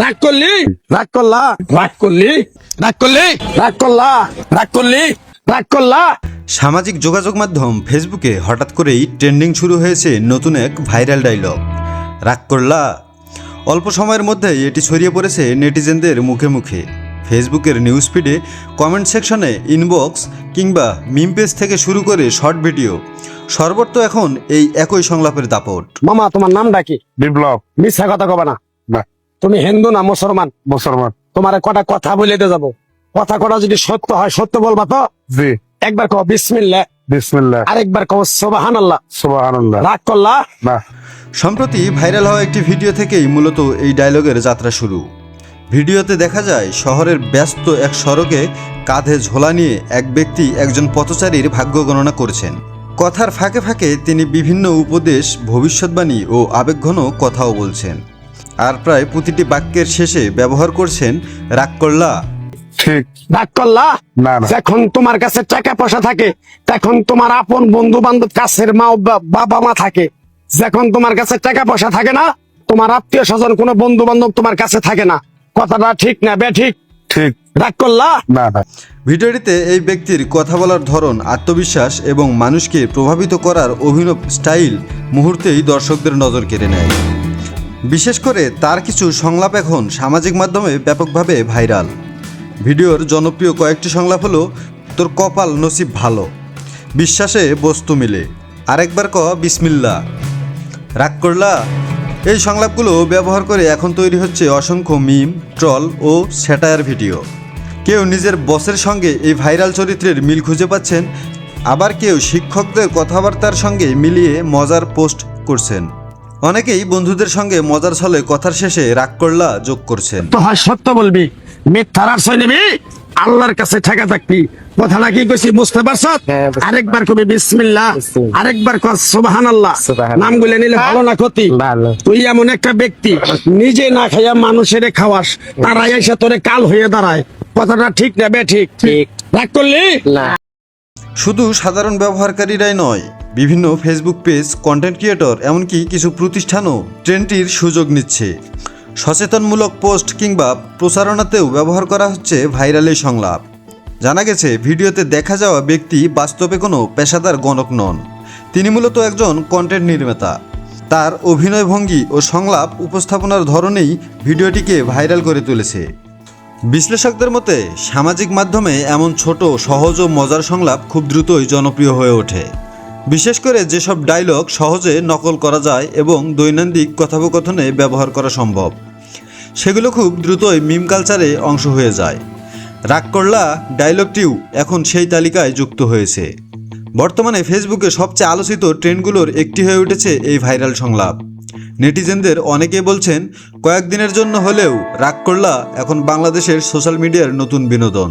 রাগ করলি? রাগ করলা? রাগ করলি? রাগ করলি? রাগ করলা? রাগ করলি? রাগ করলা? সামাজিক যোগাযোগ মাধ্যম ফেসবুকে হঠাৎ করেই ট্রেন্ডিং শুরু হয়েছে নতুন এক ভাইরাল ডায়লগ, রাগ করলা। অল্প সময়ের মধ্যেই এটি ছড়িয়ে পড়েছে নেটিজেনদের মুখে মুখে। ফেসবুকের নিউজ ফিডে, কমেন্ট সেকশনে, ইনবক্স কিংবা মিম পেজ থেকে শুরু করে শর্ট ভিডিও, সর্বত্র এখন এই একই সংলাপের দাপট। মামা তোমার নামটা কি? বিপ্লব। মিথ্যা কথা কবে না। না, তুমি হিন্দু না মুসলমান? মুসলমান। তোমার কটা কথা বলে দিয়ে যাবো, কথা কটা যদি সত্য হয় সত্য বলবা তো? জি। একবার কও বিসমিল্লাহ, বিসমিল্লাহ, আরেকবার কও সুবহানাল্লাহ। সুবহানাল্লাহ। রাগ করলা? না। সম্প্রতি ভাইরাল হওয়া একটি ভিডিও থেকেই মূলত এই ডায়লগের যাত্রা শুরু। ভিডিওতে দেখা যায় শহরের ব্যস্ত এক সড়কে কাঁধে ঝোলা নিয়ে এক ব্যক্তি একজন পথচারীর ভাগ্য গণনা করছেন। কথার ফাঁকে ফাঁকে তিনি বিভিন্ন উপদেশ, ভবিষ্যৎবাণী ও আবেগঘন কথাও বলছেন। আর প্রায় প্রতিটি বাক্যের শেষে ব্যবহার করছেন রাগ করলা। ঠিক। রাগ করলা? না, না। যখন তোমার কাছে টাকা পয়সা থাকে, তখন তোমার আপন বন্ধু বান্ধব, কাছের মা বাবা মা থাকে। যখন তোমার কাছে টাকা পয়সা থাকে না, তোমার আত্মীয় স্বজন কোনো বন্ধু বান্ধব তোমার কাছে থাকে না। কথাটা ঠিক না বে ঠিক? ঠিক। রাগ করলা? না, না। ভিডিওটিতে এই ব্যক্তির কথা বলার ধরন, আত্মবিশ্বাস এবং মানুষকে প্রভাবিত করার অভিনব স্টাইল মুহূর্তেই দর্শকদের নজর কেড়ে নেয়। বিশেষ করে তার কিছু সংলাপ এখন সামাজিক মাধ্যমে ব্যাপকভাবে ভাইরাল। ভিডিওর জনপ্রিয় কয়েকটি সংলাপ হলো, তোর কপাল নসিব ভালো, বিশ্বাসে বস্তু মিলে, আরেকবার ক বিসমিল্লাহ, রাগ করলা। এই সংলাপগুলো ব্যবহার করে এখন তৈরি হচ্ছে অসংখ্য মিম, ট্রল ও স্যাটায়ার ভিডিও। কেউ নিজের বসের সঙ্গে এই ভাইরাল চরিত্রের মিল খুঁজে পাচ্ছেন, আবার কেউ শিক্ষকদের কথাবার্তার সঙ্গে মিলিয়ে মজার পোস্ট করছেন। অনেকেই বন্ধুদের সঙ্গে মজার ছলে কথার শেষে রাগ করলা যোগ করছেন। তো হয় সত্য বলবি, মিথ্যার আশ্রয় নিবি, আল্লাহর কাছে ঠেকা থাকবি। কথাটা কি কইছি বুঝতে পারছ? আরেকবার কবি বিসমিল্লাহ, আরেকবার কর সুবহানাল্লাহ। নামগুলো নিলে ভালো না ক্ষতি? তুই এমন একটা ব্যক্তি, নিজে না খাইয়া মানুষের খাওয়াস, তারাই এসে তোরে কাল হয়ে দাঁড়ায়। কথাটা ঠিক না বে ঠিক? রাগ করলি? শুধু সাধারণ ব্যবহারকারীরাই নয়, বিভিন্ন ফেসবুক পেজ, কন্টেন্ট ক্রিয়েটর, এমনকি কিছু প্রতিষ্ঠানও ট্রেন্ডটির সুযোগ নিচ্ছে। সচেতনমূলক পোস্ট কিংবা প্রচারণাতেও ব্যবহার করা হচ্ছে ভাইরাল এই সংলাপ। জানা গেছে, ভিডিওতে দেখা যাওয়া ব্যক্তি বাস্তবে কোনো পেশাদার গণক নন। তিনি মূলত একজন কন্টেন্ট নির্মাতা। তার অভিনয় ভঙ্গি ও সংলাপ উপস্থাপনার ধরনেই ভিডিওটিকে ভাইরাল করে তুলেছে। বিশ্লেষকদের মতে, সামাজিক মাধ্যমে এমন ছোট, সহজ ও মজার সংলাপ খুব দ্রুতই জনপ্রিয় হয়ে ওঠে। বিশেষ করে যেসব ডায়লগ সহজে নকল করা যায় এবং দৈনন্দিন কথোপকথনে ব্যবহার করা সম্ভব, সেগুলো খুব দ্রুতই মিম কালচারে অংশ হয়ে যায়। রাগ করলা ডায়লগটিও এখন সেই তালিকায় যুক্ত হয়েছে। বর্তমানে ফেসবুকে সবচেয়ে আলোচিত ট্রেন্ডগুলোর একটি হয়ে উঠেছে এই ভাইরাল সংলাপ। নেটিজেনদের অনেকে বলছেন, কয়েকদিনের জন্য হলেও রাগ করলা এখন বাংলাদেশের সোশ্যাল মিডিয়ার নতুন বিনোদন।